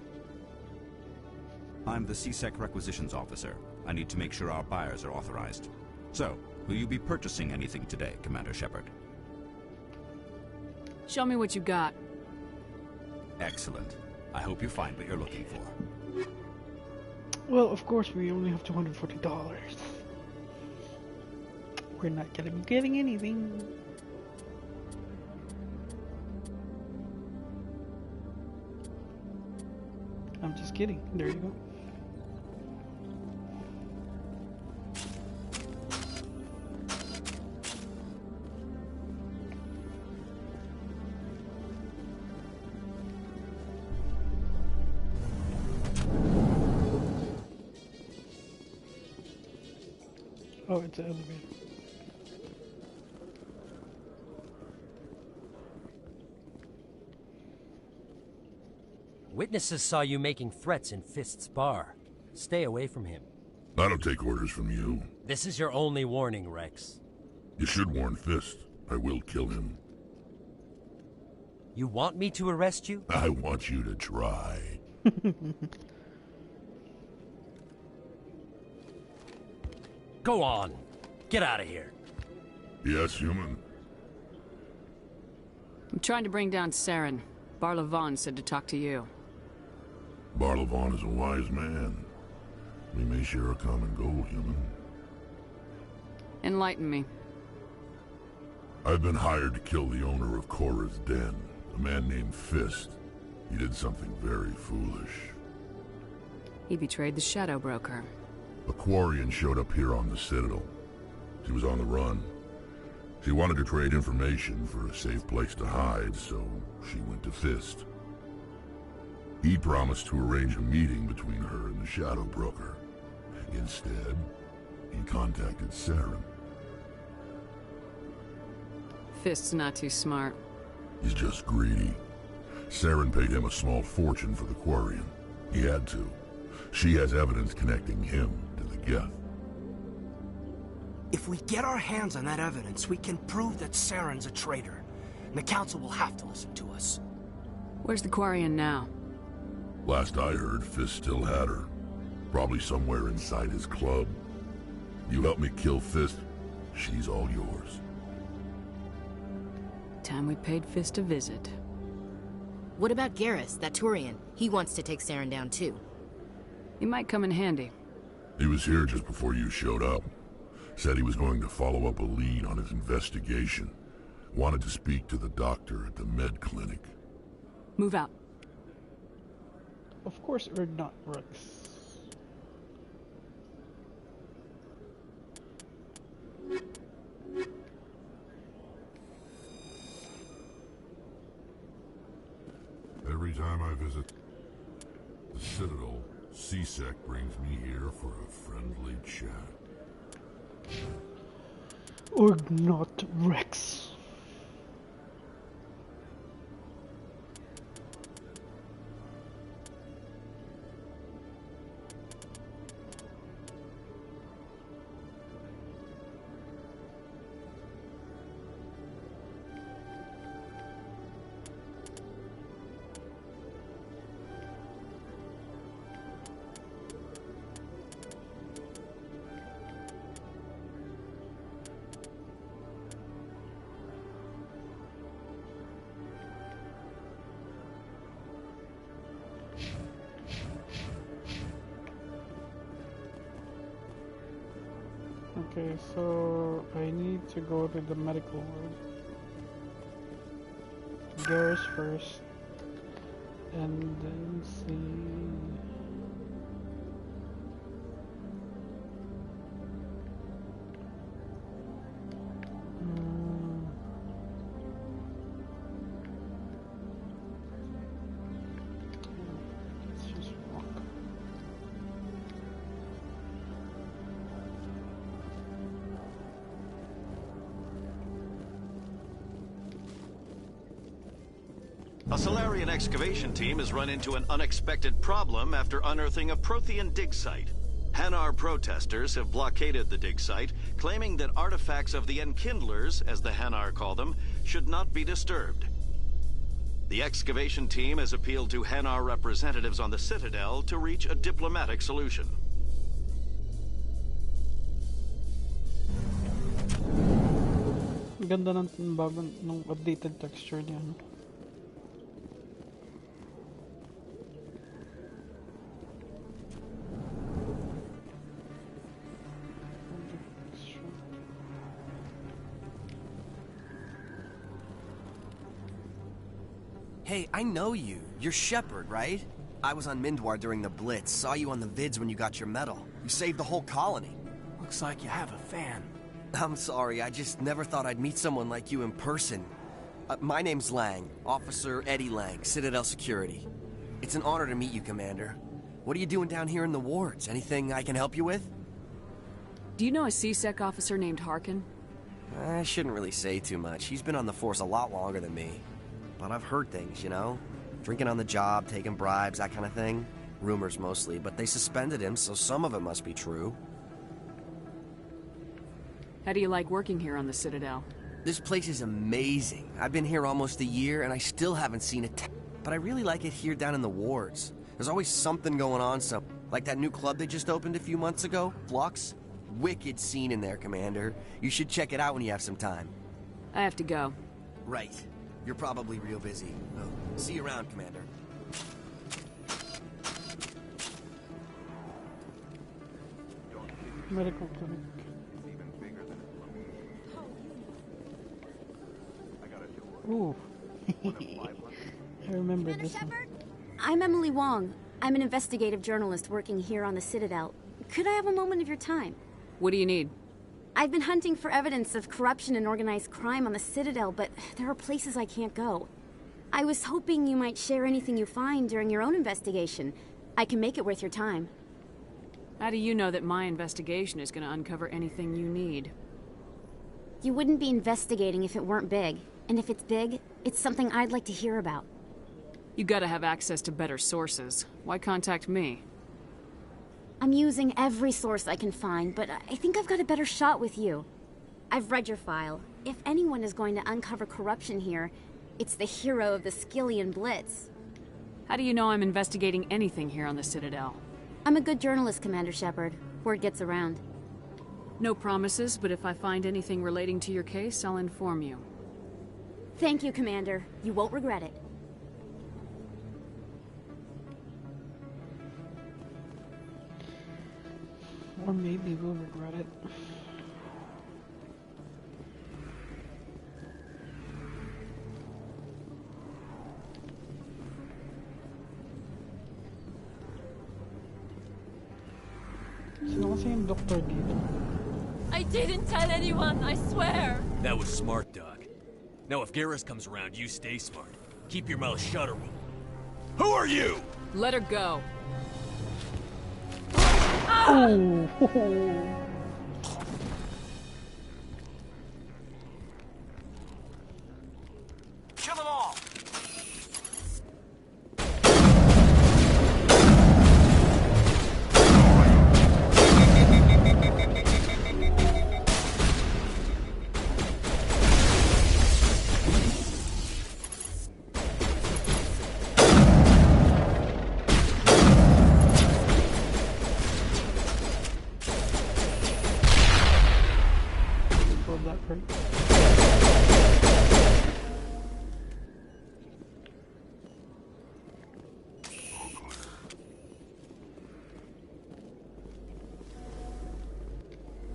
I'm the CSEC requisitions officer. I need to make sure our buyers are authorized. So, will you be purchasing anything today, Commander Shepard? Show me what you got. Excellent. I hope you find what you're looking for. Well, of course, we only have $240. We're not gonna be getting anything. I'm just kidding. There you go. Oh, it's an elevator. Witnesses saw you making threats in Fist's bar. Stay away from him. I don't take orders from you. This is your only warning, Rex. You should warn Fist. I will kill him. You want me to arrest you? I want you to try. Go on. Get out of here. Yes, human. I'm trying to bring down Saren. Barla Vaughn said to talk to you. Barla Vaughn is a wise man. We may share a common goal, human. Enlighten me. I've been hired to kill the owner of Cora's Den, a man named Fist. He did something very foolish. He betrayed the Shadow Broker. A Quarian showed up here on the Citadel. She was on the run. She wanted to trade information for a safe place to hide, so she went to Fist. He promised to arrange a meeting between her and the Shadow Broker. Instead, he contacted Saren. Fist's not too smart. He's just greedy. Saren paid him a small fortune for the Quarian. He had to. She has evidence connecting him to the Geth. If we get our hands on that evidence, we can prove that Saren's a traitor. And the Council will have to listen to us. Where's the Quarian now? Last I heard, Fist still had her. Probably somewhere inside his club. You help me kill Fist, she's all yours. Time we paid Fist a visit. What about Garrus, that Turian? He wants to take Saren down too. He might come in handy. He was here just before you showed up. Said he was going to follow up a lead on his investigation. Wanted to speak to the doctor at the med clinic. Move out. Of course, or not, Rex. Every time I visit the Citadel, CSEC brings me here for a friendly chat. Or not, Rex. Okay, so I need to go to the medical ward. Garrus first, and then see. A Solarian excavation team has run into an unexpected problem after unearthing a Prothean dig site. Hanar protesters have blockaded the dig site, claiming that artifacts of the Enkindlers, as the Hanar call them, should not be disturbed. The excavation team has appealed to Hanar representatives on the Citadel to reach a diplomatic solution. Ganda ng bagong nung updated texture niya. No? Hey, I know you. You're Shepard, right? I was on Mindwar during the Blitz. Saw you on the vids when you got your medal. You saved the whole colony. Looks like you have a fan. I'm sorry, I just never thought I'd meet someone like you in person. My name's Lang, Officer Eddie Lang, Citadel Security. It's an honor to meet you, Commander. What are you doing down here in the wards? Anything I can help you with? Do you know a C-Sec officer named Harkin? I shouldn't really say too much. He's been on the force a lot longer than me. But I've heard things, you know? Drinking on the job, taking bribes, that kind of thing. Rumors mostly, but they suspended him, so some of it must be true. How do you like working here on the Citadel? This place is amazing. I've been here almost a year, and I still haven't seen it. But I really like it here down in the wards. There's always something going on, like that new club they just opened a few months ago, Flux. Wicked scene in there, Commander. You should check it out when you have some time. I have to go. Right. You're probably real busy. Oh, see you around, Commander. Medical clinic. Ooh. I remember Commander this Shepard? I'm Emily Wong. I'm an investigative journalist working here on the Citadel. Could I have a moment of your time? What do you need? I've been hunting for evidence of corruption and organized crime on the Citadel, but there are places I can't go. I was hoping you might share anything you find during your own investigation. I can make it worth your time. How do you know that my investigation is going to uncover anything you need? You wouldn't be investigating if it weren't big. And if it's big, it's something I'd like to hear about. You gotta have access to better sources. Why contact me? I'm using every source I can find, but I think I've got a better shot with you. I've read your file. If anyone is going to uncover corruption here, it's the hero of the Skillian Blitz. How do you know I'm investigating anything here on the Citadel? I'm a good journalist, Commander Shepard. Word gets around. No promises, but if I find anything relating to your case, I'll inform you. Thank you, Commander. You won't regret it. Or maybe we'll regret it. Sino kasi yung doktor dito? I didn't tell anyone, I swear! That was smart, Doc. Now if Garrus comes around, you stay smart. Keep your mouth shut or we'll... Who are you? Let her go. Oh! Kill them all!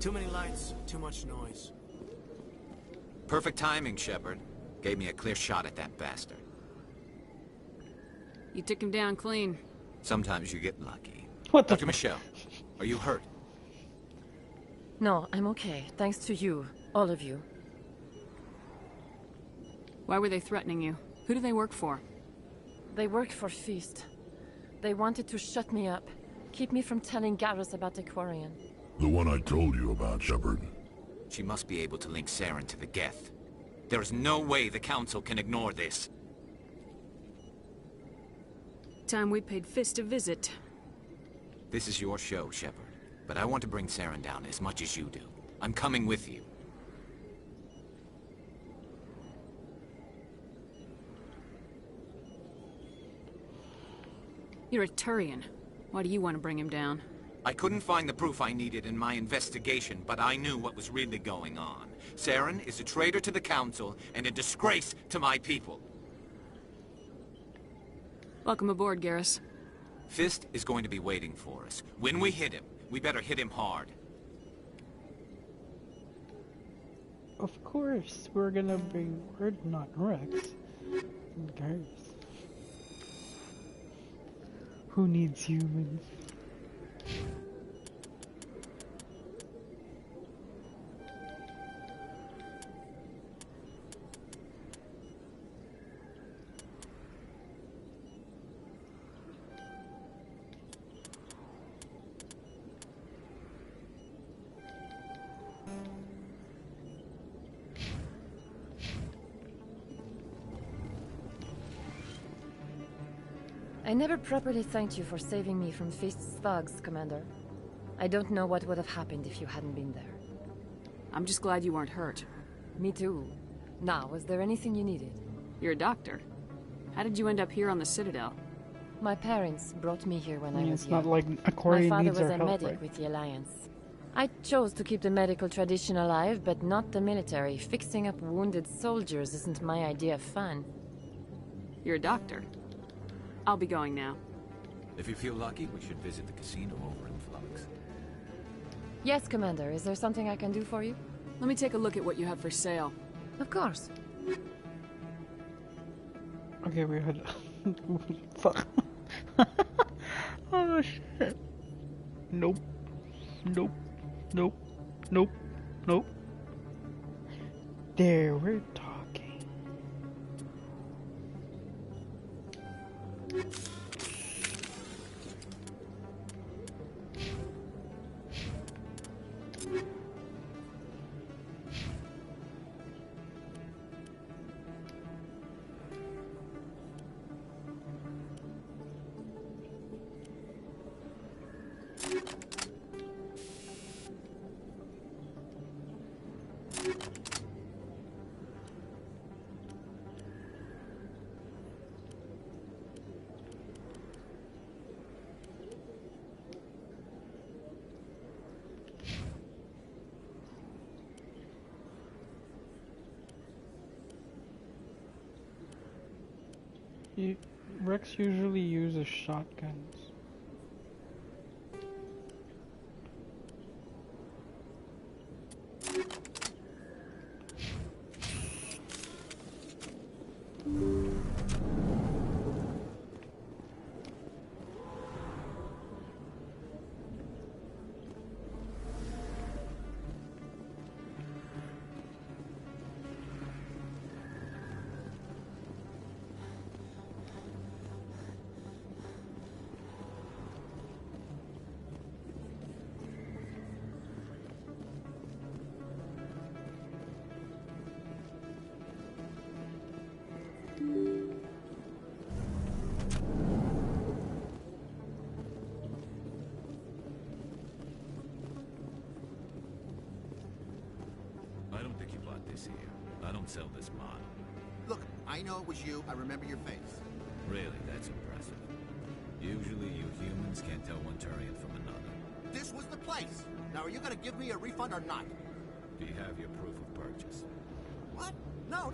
Too many lights, too much noise. Perfect timing, Shepard. Gave me a clear shot at that bastard. You took him down clean. Sometimes you get lucky. What the Dr. Michelle, are you hurt? No, I'm okay. Thanks to you. All of you. Why were they threatening you? Who do they work for? They work for Feast. They wanted to shut me up. Keep me from telling Garrus about the Quarian. The one I told you about, Shepard. She must be able to link Saren to the Geth. There is no way the Council can ignore this. Time we paid Fist a visit. This is your show, Shepard. But I want to bring Saren down as much as you do. I'm coming with you. You're a Turian. Why do you want to bring him down? I couldn't find the proof I needed in my investigation, but I knew what was really going on. Saren is a traitor to the Council and a disgrace to my people. Welcome aboard, Garrus. Fist is going to be waiting for us. When we hit him, we better hit him hard. Of course, we're gonna bring not Rex. Garrus. Who needs humans? I never properly thanked you for saving me from Fist's thugs, Commander. I don't know what would have happened if you hadn't been there. I'm just glad you weren't hurt. Me too. Now, was there anything you needed? You're a doctor. How did you end up here on the Citadel? My parents brought me here when I was It's young. not like Aquarian My father needs was our a help, medic right? with the Alliance. I chose to keep the medical tradition alive, but not the military. Fixing up wounded soldiers isn't my idea of fun. You're a doctor. I'll be going now. If you feel lucky, we should visit the casino over in Flux. Yes, Commander. Is there something I can do for you? Let me take a look at what you have for sale. Of course. Okay, we had. Fuck. Oh shit. Nope. Nope. Nope. Nope. Nope. There, we're talking. Rex usually uses shotguns. I don't think you bought this here. I don't sell this model. Look, I know it was you. I remember your face. Really, that's impressive. Usually you humans can't tell one Turian from another. This was the place. Now, are you going to give me a refund or not? Do you have your proof of purchase? What? No,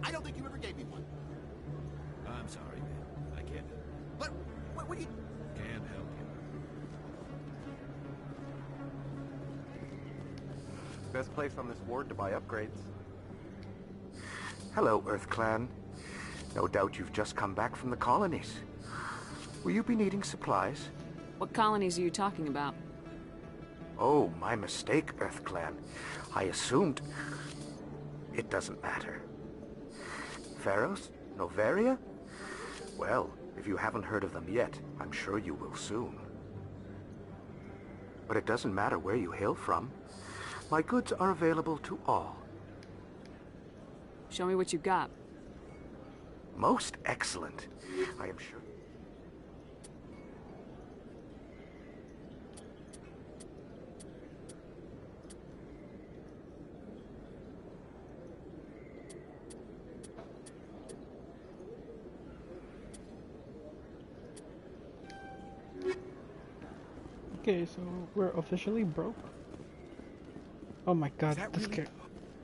I don't think you ever gave me one. I'm sorry, man. I can't. But, what do you... Can't help you. Best place on this ward to buy upgrades. Hello, Earth Clan. No doubt you've just come back from the colonies. Will you be needing supplies? What colonies are you talking about? Oh, my mistake, Earth Clan. I assumed... It doesn't matter. Pharos? Novaria? Well, if you haven't heard of them yet, I'm sure you will soon. But it doesn't matter where you hail from. My goods are available to all. Show me what you got. Most excellent. I am sure... Okay, so we're officially broke. Oh my god, this really... kid.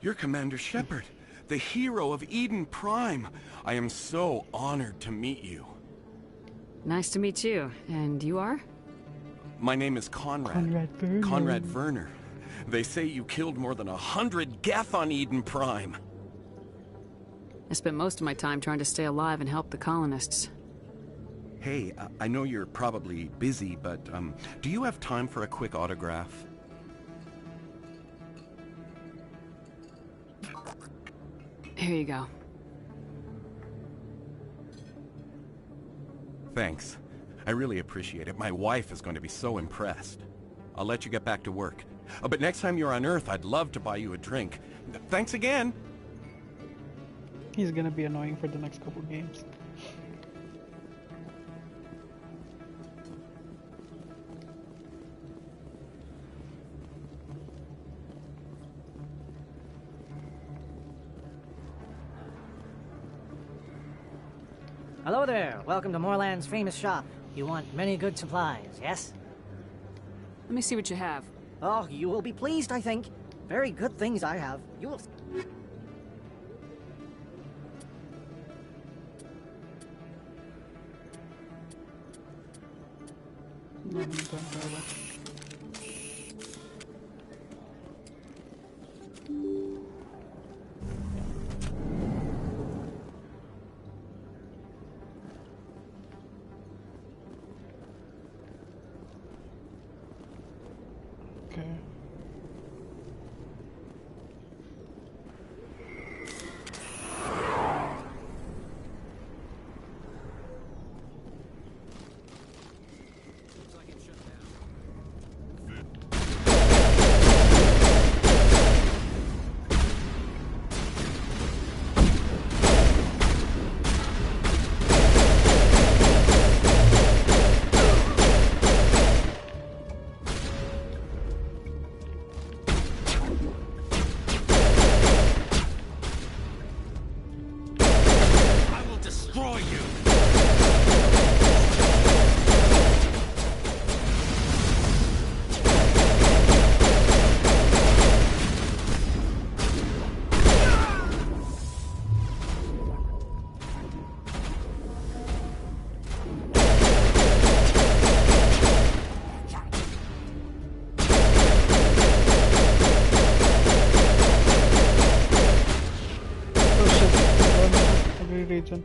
You're Commander Shepard, the hero of Eden Prime. I am so honored to meet you. Nice to meet you. And you are? My name is Conrad. Conrad Werner. They say you killed more than 100 Geth on Eden Prime. I spent most of my time trying to stay alive and help the colonists. Hey, I know you're probably busy, but do you have time for a quick autograph? Here you go. Thanks. I really appreciate it. My wife is going to be so impressed. I'll let you get back to work. But next time you're on Earth, I'd love to buy you a drink. Thanks again! He's gonna be annoying for the next couple games. Hello there. Welcome to Moorland's famous shop. You want many good supplies, yes? Let me see what you have. Oh, you will be pleased, I think. Very good things I have. You will... region.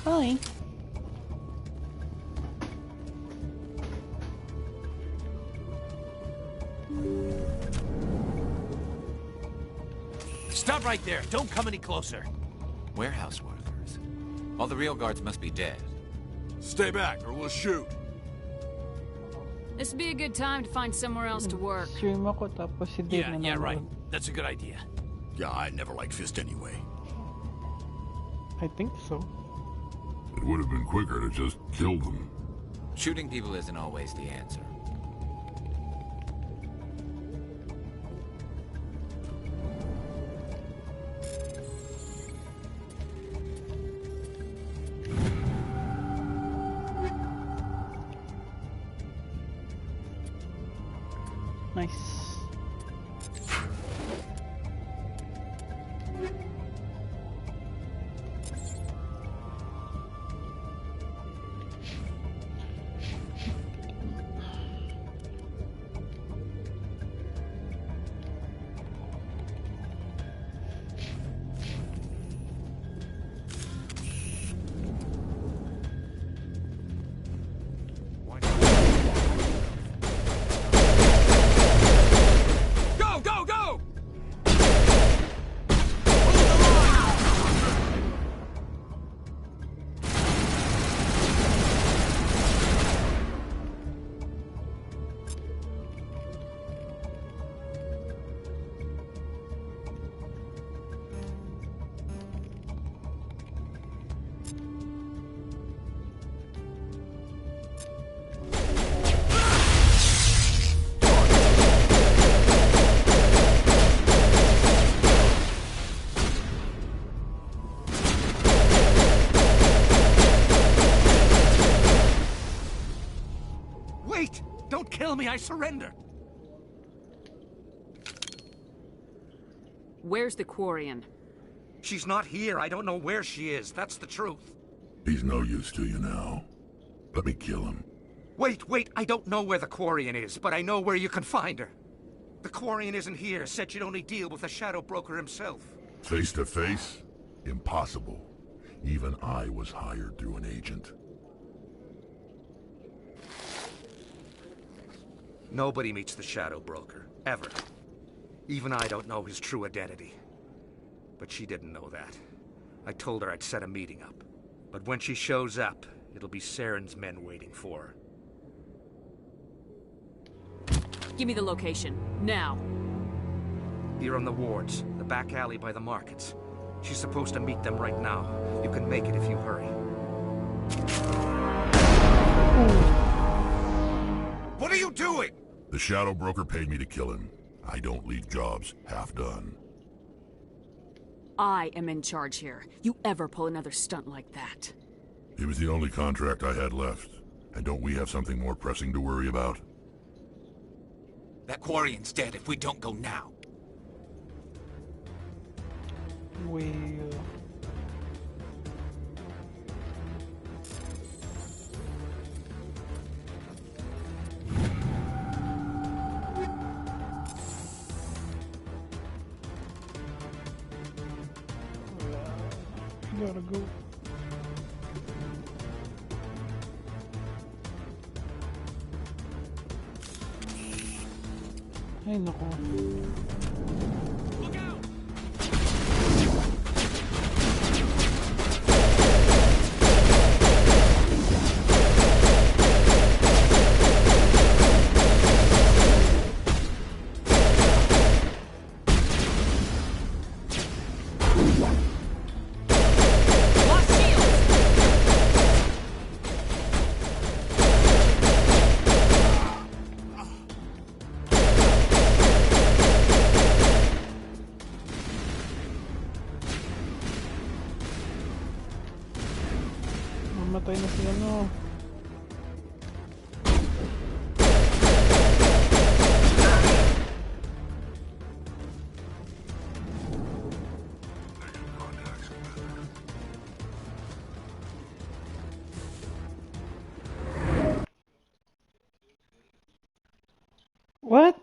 Hi. Stop right there. Don't come any closer. Warehouse workers. All the real guards must be dead. Stay back, or we'll shoot. This would be a good time to find somewhere else to work. Stream ako tapos si Dave Yeah, right. That's a good idea. Yeah, I never liked Fist anyway. I think so. It would have been quicker to just kill them. Shooting people isn't always the answer. Nice. Go, go, go! Wait! Don't kill me, I surrender! Where's the Quarian? She's not here. I don't know where she is. That's the truth. He's no use to you now. Let me kill him. Wait, I don't know where the Quarian is, but I know where you can find her. The Quarian isn't here. Said you'd only deal with the Shadow Broker himself. Face to face? Impossible. Even I was hired through an agent. Nobody meets the Shadow Broker, ever. Even I don't know his true identity. But she didn't know that. I told her I'd set a meeting up. But when she shows up, it'll be Saren's men waiting for her. Give me the location, now. Here on the wards, the back alley by the markets. She's supposed to meet them right now. You can make it if you hurry. What are you doing? The Shadow Broker paid me to kill him. I don't leave jobs half done. I am in charge here. You ever pull another stunt like that? It was the only contract I had left. And don't we have something more pressing to worry about? That Quarian's dead if we don't go now. Gotta go. Ay, nako. Mamatay na si ano. What?